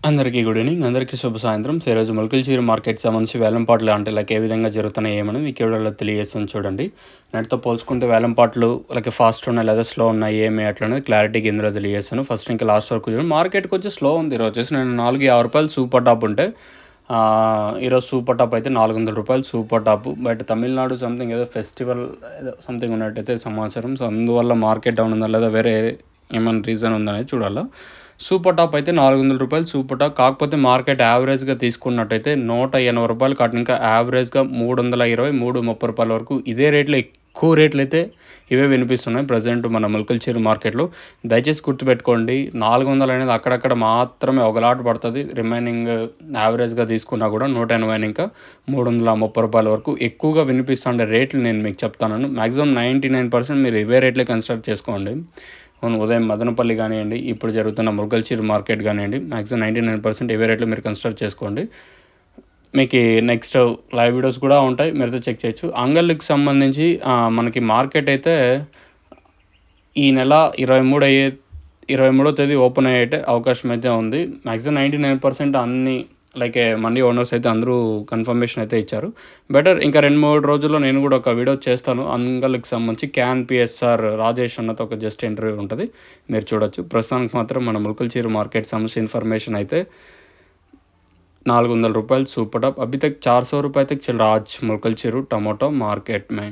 అందరికీ good evening. అందరికీ శుభ సాయంత్రం. సో, ఈరోజు మొలకల్చూరు మార్కెట్ సంబంధించి వేలంపాట్లు అంటే ఏ విధంగా జరుగుతున్నాయి ఏమని మీకు ఈ వీడియోలో తెలియజేస్తాను చూడండి. నేటితో పోల్చుకుంటే వేలంపాట్లు ఫాస్ట్ ఉన్నాయి లేదా స్లో ఉన్నాయి ఏమి అట్లనేది క్లారిటీగా ఇందులో తెలియజేస్తాను. ఫస్ట్ ఇంకా లాస్ట్ వరకు చూడండి. మార్కెట్ కొంచెం స్లో ఉంది. ఈరోజు వచ్చేసి నేను ₹4.50 సూపర్ టాప్ ఉంటే ఈరోజు సూపర్ టాప్ అయితే ₹400 super top. But Tamil Nadu something ఏదో ఫెస్టివల్ ఏదో సంథింగ్ ఉన్నట్టయితే సమాచారం. సో, అందువల్ల మార్కెట్ డౌన్ ఉందా లేదా వేరే ఏమైనా రీజన్ ఉందనేది చూడాలా. సూపర్ టాప్ అయితే ₹400 సూపర్ టాప్. కాకపోతే మార్కెట్ యావరేజ్‌గా తీసుకున్నట్టయితే ₹180 కాదు, ఇంకా యావరేజ్‌గా ₹320, ₹330 వరకు ఇదే రేట్‌లో ఎక్కువ రేట్లయితే ఇవే వినిపిస్తున్నాయి ప్రెజెంట్ మన ములకల్చూరు మార్కెట్‌లో. దయచేసి గుర్తుపెట్టుకోండి, 400 అనేది అక్కడక్కడ మాత్రమే ఒకలాట పడుతుంది. రిమైనింగ్ యావరేజ్‌గా తీసుకున్నా కూడా 180 ఇంకా ₹330 వరకు ఎక్కువగా వినిపిస్తుండే రేట్లు నేను మీకు చెప్తాను. మాక్సిమం 99% మీరు ఇవే రేట్లే కన్సిడర్ చేసుకోండి. అవును, ఉదయం మదనపల్లి కానివ్వండి, ఇప్పుడు జరుగుతున్న ములకల్చూరు మార్కెట్ కానివ్వండి, మాక్సిమం 99% ఇవే రేట్లు మీరు కన్సిడర్ చేసుకోండి. మీకు నెక్స్ట్ లైవ్ వీడియోస్ కూడా ఉంటాయి, మీరైతే చెక్ చేయొచ్చు. అంగళ్ళకి సంబంధించి మనకి మార్కెట్ అయితే ఈ నెల 23వ తేదీ ఓపెన్ అయ్యే అవకాశం అయితే ఉంది. మాక్సిమం 99% అన్ని మండీ ఓనర్స్ అయితే అందరూ కన్ఫర్మేషన్ అయితే ఇచ్చారు. బెటర్ ఇంకా 2-3 రోజుల్లో నేను కూడా ఒక వీడియో చేస్తాను అంగళ్ళకి సంబంధించి. క్యాన్ పిఎస్ఆర్ రాజేష్ అన్నతో ఒక జస్ట్ ఇంటర్వ్యూ ఉంటుంది, మీరు చూడొచ్చు. ప్రస్తుతానికి మాత్రం మన ములకల్చూరు మార్కెట్ సంబంధించి ఇన్ఫర్మేషన్ అయితే ₹400 सुपर टॉप। अभी तक ₹400 तक चल रहा आज मुलकलचीरू टमाटो मार्केट में।